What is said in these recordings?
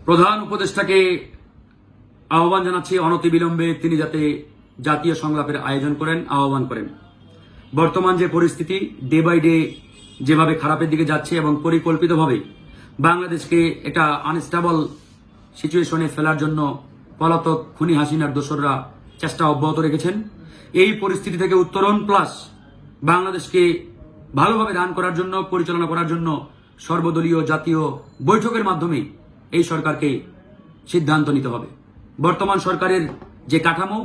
প্রধান উপদেষ্টাকে আহ্বান জানাচ্ছি অনতিবিলম্বে তিনি যাতে জাতীয় সংলাপের আয়োজন করেন, আহ্বান করেন। বর্তমান যে পরিস্থিতি ডে বাই ডে যেভাবে খারাপের দিকে যাচ্ছে এবং পরিকল্পিতভাবে বাংলাদেশকে একটা আনস্টেবল সিচুয়েশনে ফেলার জন্য পলাতক খুনি হাসিনার দোসররা চেষ্টা অব্যাহত রেখেছেন। এই পরিস্থিতি থেকে উত্তরণ প্লাস বাংলাদেশকে ভালোভাবে রান করার জন্য, পরিচালনা করার জন্য সর্বদলীয় জাতীয় বৈঠকের মাধ্যমে এই সরকারকে সিদ্ধান্ত নিতে হবে। বর্তমান সরকারের যে কাঠামো,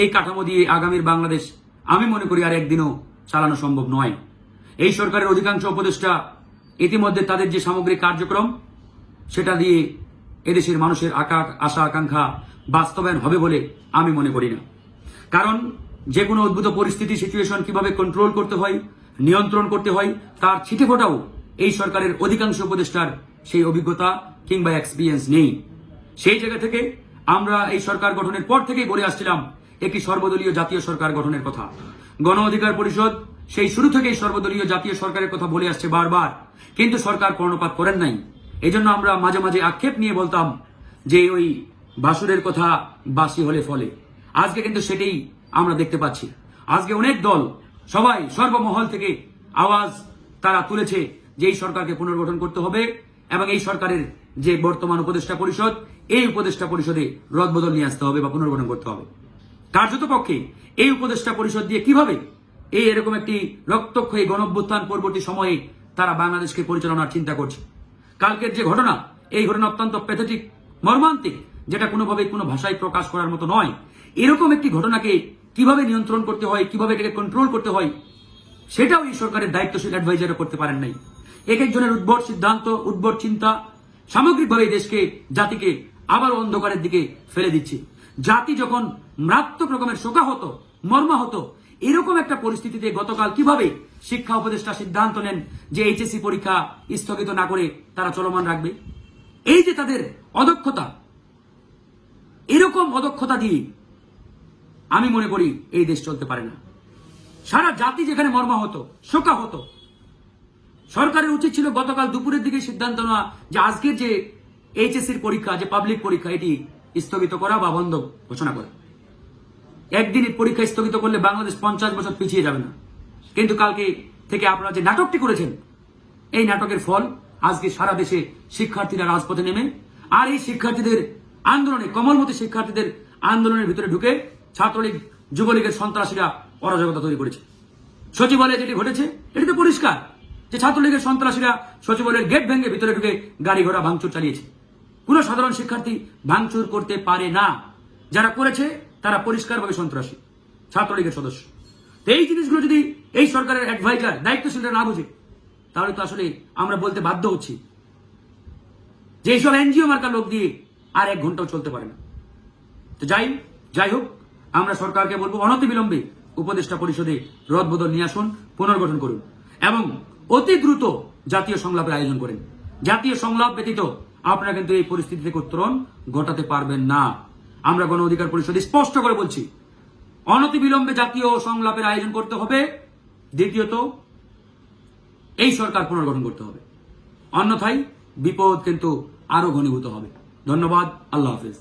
এই কাঠামো দিয়ে আগামীর বাংলাদেশ আমি মনে করি আর একদিনও চালানো সম্ভব নয়। এই সরকারের অধিকাংশ উপদেষ্টা ইতিমধ্যে তাদের যে সামগ্রিক কার্যক্রম সেটা দিয়ে এদেশের মানুষের আশা আকাঙ্ক্ষা বাস্তবায়ন হবে বলে আমি মনে করি না। কারণ যে কোনো উদ্ভূত পরিস্থিতি সিচুয়েশন কিভাবে কন্ট্রোল করতে হয়, নিয়ন্ত্রণ করতে হয়, তার ছিটে ফোটাও এই সরকারের অধিকাংশ উপদেষ্টার সেই অভিজ্ঞতা কিংবা এক্সপিরিয়েন্স নেই। সেই জায়গা থেকে আমরা এই সরকার গঠনের পর থেকেই বলে আসছিলাম একটি সর্বদলীয় জাতীয় সরকার গঠনের কথা। গণ অধিকার পরিষদ সেই শুরু থেকেই সর্বদলীয় জাতীয় সরকারের কথা বলে আসছে বারবার, কিন্তু সরকার কর্ণপাত করেন নাই। এই জন্য আমরা মাঝে মাঝে আক্ষেপ নিয়ে বলতাম যে ওই বাসুরের কথা বাসি হলে ফলে। আজকে কিন্তু সেটাই আমরা দেখতে পাচ্ছি। আজকে অনেক দল সবাই সর্বমহল থেকে আওয়াজ তারা তুলেছে যে এই সরকারকে পুনর্গঠন করতে হবে এবং এই সরকারের যে বর্তমান উপদেষ্টা পরিষদ, এই উপদেষ্টা পরিষদে রদবদল নিয়ে আসতে হবে বা পুনর্গঠন করতে হবে। কার্যত পক্ষে এই উপদেষ্টা পরিষদ দিয়ে কিভাবে এই এরকম একটি রক্তক্ষয়ী গণঅভ্যুত্থান পরবর্তী সময়ে তারা বাংলাদেশকে পরিচালনার চিন্তা করছে। কালকের যে ঘটনা, এই ঘটনা অত্যন্ত প্যাথেটিক, মর্মান্তিক, যেটা কোনোভাবে কোনো ভাষায় প্রকাশ করার মতো নয়। এরকম একটি ঘটনাকে কিভাবে নিয়ন্ত্রণ করতে হয়, কিভাবে এটাকে কন্ট্রোল করতে হয়, সেটাও এই সরকারের দায়িত্বশীল অ্যাডভাইজারও করতে পারেন নাই। এক একজনের উদ্ভট সিদ্ধান্ত, উদ্ভট চিন্তা সামগ্রিকভাবে দেশকে, জাতিকে আবার অন্ধকারের দিকে ফেলে দিচ্ছে। জাতি যখন মারাত্মক রকমের শোকাহত, মর্মাহত, এরকম একটা পরিস্থিতিতে গতকাল কিভাবে শিক্ষা উপদেষ্টা সিদ্ধান্ত নেন যে এইচএসসি পরীক্ষা স্থগিত না করে তারা চলমান রাখবে। এই যে তাদের অদক্ষতা, এরকম অদক্ষতা দিয়ে আমি মনে করি এই দেশ চলতে পারে না। সারা জাতি যেখানে মর্মাহত, শোকাহত, সরকারের উচিত ছিল গতকাল দুপুরের দিকে সিদ্ধান্ত নেওয়া যে আজকের যে এইচএসসির পরীক্ষা, যে পাবলিক পরীক্ষা, এটি স্থগিত করা বা বন্ধ ঘোষণা করা। একদিনের পরীক্ষা স্থগিত করলে বাংলাদেশ 50 বছর পিছিয়ে যাবে না। কিন্তু কালকে থেকে আপনারা যে নাটকটি করেছেন, এই নাটকের ফল আজকে সারা দেশে শিক্ষার্থীরা রাজপথে নেমে, আর এই শিক্ষার্থীদের আন্দোলনে, কমলমতি শিক্ষার্থীদের আন্দোলনের ভিতরে ঢুকে ছাত্রলীগ, যুবলীগের সন্ত্রাসীরা অরাজকতা তৈরি করেছে। সচিবালয়ে যেটি ঘটেছে এটি তো পরিষ্কার যে ছাত্রলীগের সন্ত্রাসীরা সচিবালয়ের গেট ভেঙে ভিতরে ঢুকে গাড়ি ঘোড়া ভাঙচুর চালিয়েছে। কোনো সাধারণ শিক্ষার্থী ভাঙচুর করতে পারে না। যারা করেছে তারা পরিষ্কারভাবে সন্ত্রাসী, ছাত্রলীগের সদস্য। তো এই জিনিসগুলো যদি এই সরকারের অ্যাডভাইজার, দায়িত্বশীলরা না বুঝে, তাহলে তো আসলে আমরা বলতে বাধ্য হচ্ছি যে এইসব এনজিও মার্কা লোক দিয়ে আর 1 ঘন্টাও চলতে পারে না। তো যাই হোক, আমরা সরকারকে বলবো অনতিবিলম্বে উপদেষ্টা পরিষদে রদবদল নিয়ে আসুন, পুনর্গঠন করুন এবং অতি দ্রুত জাতীয় সংলাপের আয়োজন করেন। জাতীয় সংলাপ ব্যতীত আপনারা কিন্তু এই পরিস্থিতি থেকে উত্তরণ ঘটাতে পারবেন না। আমরা গণ অধিকার পরিষদে স্পষ্ট করে বলছি, অনতিবিলম্বে জাতীয় সংলাপের আয়োজন করতে হবে। দ্বিতীয়ত, এই সরকার পুনর্গঠন করতে হবে, অন্যথায় বিপদ কিন্তু আরো ঘনীভূত হবে। ধন্যবাদ। আল্লাহ হাফেজ।